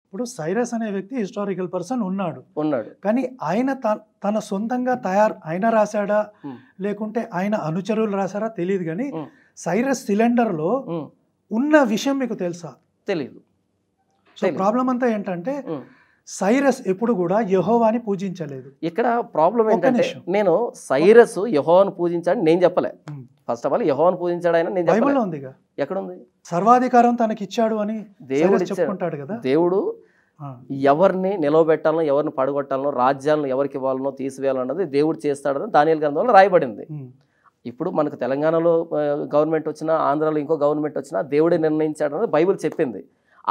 ఇప్పుడు సైరస్ అనే వ్యక్తి హిస్టారికల్ పర్సన్ ఉన్నాడు, కానీ ఆయన తన సొంతంగా ఆయన రాశాడా లేకుంటే ఆయన అనుచరులు రాశారా తెలియదు, కానీ సైరస్ సిలిండర్లో ఉన్న విషయం మీకు తెలుసా? తెలియదు. సో ప్రాబ్లం అంతా ఏంటంటే సైరస్ ఎప్పుడు కూడా యెహోవాని పూజించలేదు. ఇక్కడ ప్రాబ్లం ఏంటంటే నేను సైరస్ యెహోవాను పూజించాడు నేను చెప్పలే. ఫస్ట్ ఆఫ్ ఆల్ యెహోవాను పూజించాడు ఆయన నేను బైబిల్లో ఉందిగా. ఎక్కడ ఉంది? సర్వాధికారం తనకి ఇచ్చాడు అని దేవుడు చెప్పుకుంటాడు కదా. దేవుడు ఎవరిని నిలవబెట్టాలనో ఎవరిని పడగొట్టాలనో రాజ్యాలను ఎవరికి ఇవ్వాలనో తీసివేయాలన్నది దేవుడు చేస్తాడని దానియేలు గ్రంథంలో రాయబడింది. ఇప్పుడు మనకు తెలంగాణలో గవర్నమెంట్ వచ్చినా ఆంధ్రాలో ఇంకో గవర్నమెంట్ వచ్చినా దేవుడే నిర్ణయించాడని బైబిల్ చెప్పింది.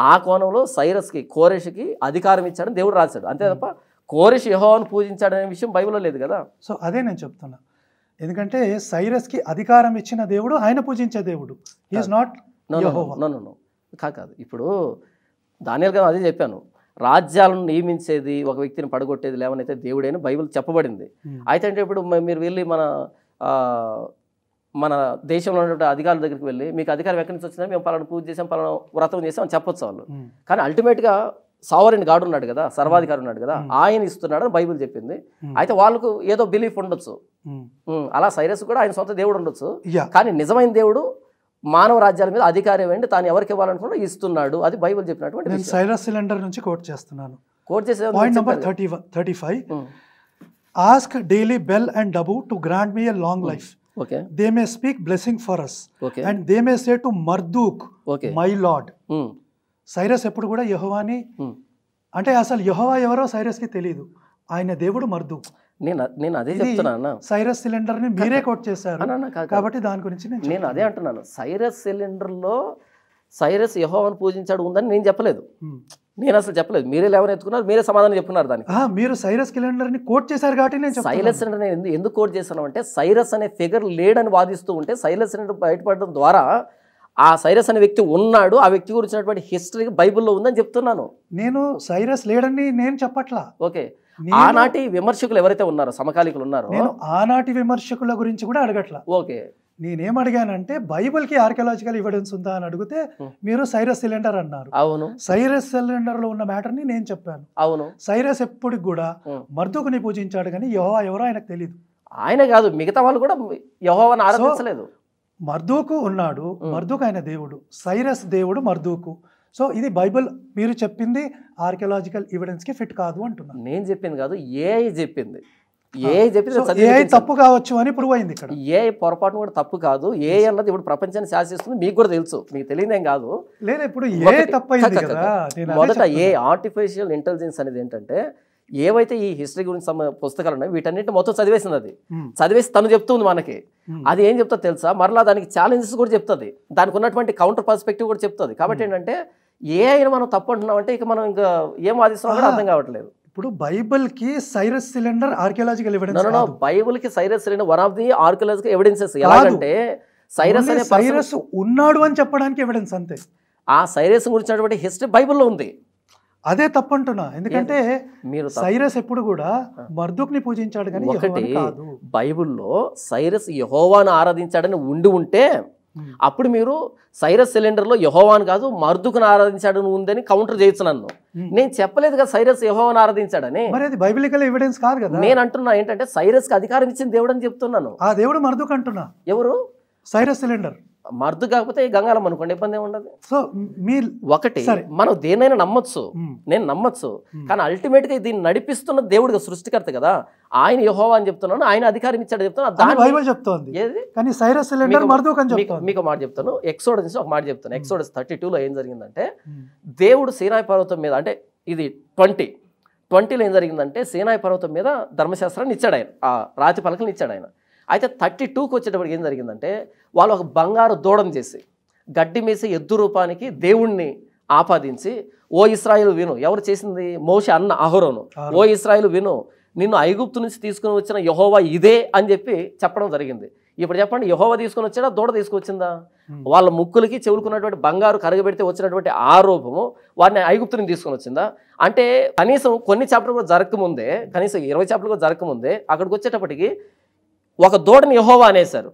ఆ కోణంలో సైరస్కి కోరెషుకి అధికారం ఇచ్చాడని దేవుడు రాశాడు. అంతే తప్ప కోరెష్ యెహోవాను పూజించాడనే విషయం బైబిల్లో లేదు కదా. సో అదే నేను చెప్తున్నా, ఎందుకంటే సైరస్కి అధికారం ఇచ్చిన దేవుడు ఆయన పూజించే దేవుడు. He is not Jehovah. No కాదు. ఇప్పుడు దానియేలు గారు అదే చెప్పాను, రాజ్యాలను నియమించేది ఒక వ్యక్తిని పడగొట్టేది లేవనైతే దేవుడైనా బైబిల్ చెప్పబడింది. అయితే అంటే ఇప్పుడు మీరు వెళ్ళి మన దేశంలో ఉన్నటువంటి అధికారుల దగ్గరికి వెళ్ళి మీకు అధికారం ఎక్కడి నుంచి వచ్చిందని మేము పలానా పూజ చేసాం పలానా వ్రతం చేసాం అని చెప్పొచ్చు వాళ్ళు. కానీ అల్టిమేట్గా సావరెన్ గాడ్ ఉన్నాడు కదా, సర్వాధికారి ఉన్నాడు కదా, ఆయన ఇస్తున్నాడు అని బైబిల్ చెప్పింది. అయితే వాళ్ళకు ఏదో బిలీఫ్ ఉండొచ్చు, అలా సైరస్ కూడా ఆయన సొంత దేవుడు ఉండొచ్చు, కానీ నిజమైన దేవుడు మానవ రాజ్యాల మీద అధికారం ఏంటి తాను ఎవరికి ఇవ్వాలనుకున్నా ఇస్తున్నాడు. అది బైబిల్ చెప్పినటువంటి. నేను సైరస్ సిలిండర్ నుంచి కోట్ చేస్తున్నాను. కోట్ చేసే point number 35. Ask daily bell and Dabu to grant me a long life. Okay. They may speak blessing for us. Okay. And they may say to Marduk, okay, my Lord. Cyrus ఎప్పుడు కూడా యెహోవాని అంటే అసలు యెహోవా ఎవరో సైరస్కి తెలియదు, ఆయన దేవుడు మర్దూక్. నేను అదే చెప్తున్నాను. సైరస్ సిలిండర్ ని మీరే కోట్ చేశారు కాబట్టి దాని గురించి నేను అదే అంటున్నాను. సైరస్ సిలిండర్లో సైరస్ యెహోవాను పూజించాడు ఉందని నేను చెప్పలేదు, నేను అసలు చెప్పలేదు. మీరే లేవని ఎత్తుకున్నారు, మీరే సమాధానం చెప్పున్నారు దానికి. మీరు సైరస్ సిలిండర్ ని కోట్ చేశారు కాబట్టి నేను సైరస్ సిలిండర్ ఎందుకు కోట్ చేశాను అంటే సైరస్ అనే ఫిగర్ లేడని వాదిస్తూ ఉంటే సైరస్ సిలిండర్ బయటపడడం ద్వారా ఆ సైరస్ అనే వ్యక్తి ఉన్నాడు, ఆ వ్యక్తి గురించినటువంటి హిస్టరీ బైబిల్లో ఉందని చెప్తున్నాను. నేను సైరస్ లేడని నేను చెప్పట్లా. ఓకే, ఆనాటి విమర్శకులు ఎవరైతే ఉన్నారో సమకాలికులు ఉన్నారో నేను ఆనాటి విమర్శకుల గురించి కూడా అడగట్లా. ఓకే, నేనేం అడిగానంటే బైబిల్కి ఆర్కియాలజికల్ ఎవిడెన్స్ ఉందా అని అడిగితే మీరు సైరస్ సిలిండర్ అన్నారు. అవును, సైరస్ సిలిండర్ లో ఉన్న మ్యాటర్ ని నేను చెప్పాను. అవును, సైరస్ ఎప్పటికి కూడా మర్దూకుని పూజించాడు కానీ యెహోవా ఎవరో ఆయనకు తెలియదు. ఆయన కాదు మిగతా వాళ్ళు కూడా యెహోవాను ఆరాధించలేదు. మర్దూకు ఉన్నాడు, మర్దూకు ఆయన దేవుడు, సైరస్ దేవుడు మర్దూకు. సో ఇది బైబిల్ మీరు చెప్పింది ఆర్కియాలజికల్ ఎవిడెన్స్ కి ఫిట్ కాదు అంటున్నాను. నేను చెప్పింది కాదు, ఏఐ చెప్పింది. ఏఐ తప్పు కావచ్చు అని ప్రూవ్ అయింది ఇక్కడ. ఏఐ పొరపాటు కూడా తప్పు కాదు. ఏఐ అన్నది ఇప్పుడు ప్రపంచాన్ని శాసిస్తుంది, మీకు కూడా తెలుసు, మీకు తెలియదేం కాదు. లేదు ఇప్పుడు ఏఐ తప్పు అయింది కదా. మొదట ఏ ఆర్టిఫిషియల్ ఇంటెలిజెన్స్ అనేది ఏంటంటే ఏవైతే ఈ హిస్టరీ గురించి పుస్తకాలు ఉన్నాయి వీటన్నిటి మొత్తం చదివేసింది. అది చదివేసి తను చెప్తుంది మనకి. అది ఏం చెప్తా తెలుసా, మరలా దానికి ఛాలెంజెస్ కూడా చెప్తుంది, దానికి ఉన్నటువంటి కౌంటర్ పర్స్పెక్టివ్ కూడా చెప్తుంది. కాబట్టి ఏంటంటే ఏఐని మనం తప్పు అంటున్నాం అంటే ఇక మనం ఇంకా ఏం వాదిస్తున్నాం కూడా అర్థం కావట్లేదు. ఇప్పుడు బైబిల్ కి Cyrus cylinder archaeological evidence. Bible కి Cyrus cylinder one of the archaeological evidences. ఎలాగంటే సైరస్ ఉన్నాడు అని చెప్పడానికి ఎవిడెన్స్ అంతే. ఆ సైరస్ గురించినటువంటి హిస్టరీ బైబిల్లో ఉంది. అదే తప్పంటున్నా, ఎందుకంటే మీరు సైరస్ ఎప్పుడు కూడా మర్దూక్ని పూజించాడు కానీ ఒకటి బైబిల్లో సైరస్ యెహోవాను ఆరాధించాడని ఉంటే అప్పుడు మీరు సైరస్ సిలిండర్లో యెహోవాను కాదు మర్దూకును ఆరాధించాడని ఉందని కౌంటర్ చేయొచ్చు నన్ను. నేను చెప్పలేదు కదా సైరస్ యెహోవాను ఆరాధించాడని. మరి అది బైబిలికల్ ఎవిడెన్స్ కాదు కదా. నేను అంటున్నా ఏంటంటే సైరస్కి అధికారం ఇచ్చిన దేవుడు అని చెప్తున్నాను. ఆ దేవుడు మర్దూక్ అంటున్నా. ఎవరు? Cyrus cylinder. మర్దు కాకపోతే గంగాలం అనుకోండి, ఇబ్బంది ఏమి ఉండదు. సో మీరు ఒకటి మనం దేన్నైనా నమ్మొచ్చు, నేను నమ్మొచ్చు, కానీ అల్టిమేట్గా దీన్ని నడిపిస్తున్న దేవుడు సృష్టికర్త కదా, ఆయన యెహోవా అని చెప్తున్నాను, ఆయన అధికారం ఇచ్చాడు చెప్తున్నాను. బైబిల్ చెప్తోంది కానీ సైరస్ సిలిండర్ మర్దూక్ అని చెప్తాను. మీకు మాట చెప్తాను, ఎక్సోడస్ నుంచి ఒక మాట చెప్తాను. ఎక్సోడస్ 32లో ఏం జరిగిందంటే దేవుడు సీనాయి పర్వతం మీద, అంటే ఇది 20లో ఏం జరిగిందంటే సీనాయి పర్వతం మీద ధర్మశాస్త్రాన్ని ఇచ్చాడు ఆయన, ఆ రాతి పలకలను ఇచ్చాడు ఆయన. అయితే 32కి వచ్చేటప్పటికి ఏం జరిగిందంటే వాళ్ళు ఒక బంగారు దూడం చేసి గడ్డి మేసే ఎద్దు రూపానికి దేవుణ్ణి ఆపాదించి, ఓ ఇశ్రాయేలు విను, ఎవరు చేసింది? మోషే అన్న అహరోను, ఓ ఇశ్రాయేలు విను, నిన్ను ఐగుప్తు నుంచి తీసుకుని వచ్చిన యెహోవా ఇదే అని చెప్పడం జరిగింది. ఇప్పుడు చెప్పండి, యెహోవా తీసుకొని వచ్చాడా, దూడ తీసుకొచ్చిందా? వాళ్ళ ముక్కులకి చెవులుకున్నటువంటి బంగారు కరగబెడితే వచ్చినటువంటి ఆరోపము వారిని ఐగుప్తు నుంచి తీసుకొని వచ్చిందా? అంటే కనీసం కొన్ని చాప్టర్లు కూడా జరగకముందే, కనీసం 20 చాప్టర్లు కూడా జరగకముందే అక్కడికి వచ్చేటప్పటికి ఒక దూడని యెహోవా అనేశారు,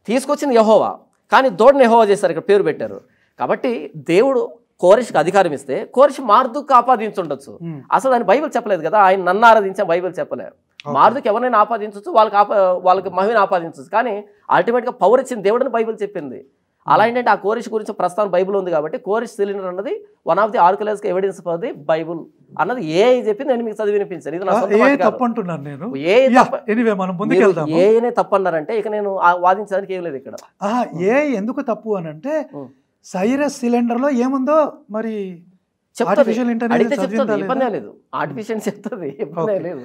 తీసుకొచ్చింది యెహోవా, కానీ దూడని యెహోవా చేశారు, ఇక్కడ పేరు పెట్టారు. కాబట్టి దేవుడు కోరెష్కి అధికారం ఇస్తే కోరెష్ మార్దుకు ఆపాదించుండొచ్చు. అసలు దాన్ని బైబిల్ చెప్పలేదు కదా, ఆయన నన్ను ఆరాధించే బైబిల్ చెప్పలేదు. మార్దుకు ఎవరైనా ఆపాదించవచ్చు, వాళ్ళకి మహిమని ఆపాదించవచ్చు, కానీ అల్టిమేట్గా పవర్ ఇచ్చిన దేవుడిని బైబిల్ చెప్పింది. అలా ఏంటంటే ఆ కోరెష్ గురించి ప్రస్తుతం బైబిల్ ఉంది కాబట్టి కోరెష్ సిలిండర్ అన్నది one of the archaeological evidence for the Bible అన్నది ఏ చెప్పింది. నేను మీకు చదివి వినిపించాను. ఇది నా ఏనే తప్పు అన్నారంటే ఇక నేను వాదించడానికి ఏం లేదు ఇక్కడ. ఎందుకు తప్పు అని అంటే సైరస్ సిలిండర్ లో ఏముందో మరి చెప్తుంది, అడిగితే చెప్తుంది, ఇబ్బంది లేదు. ఆర్టిఫిషియల్ చెప్తుంది, ఇబ్బంది లేదు.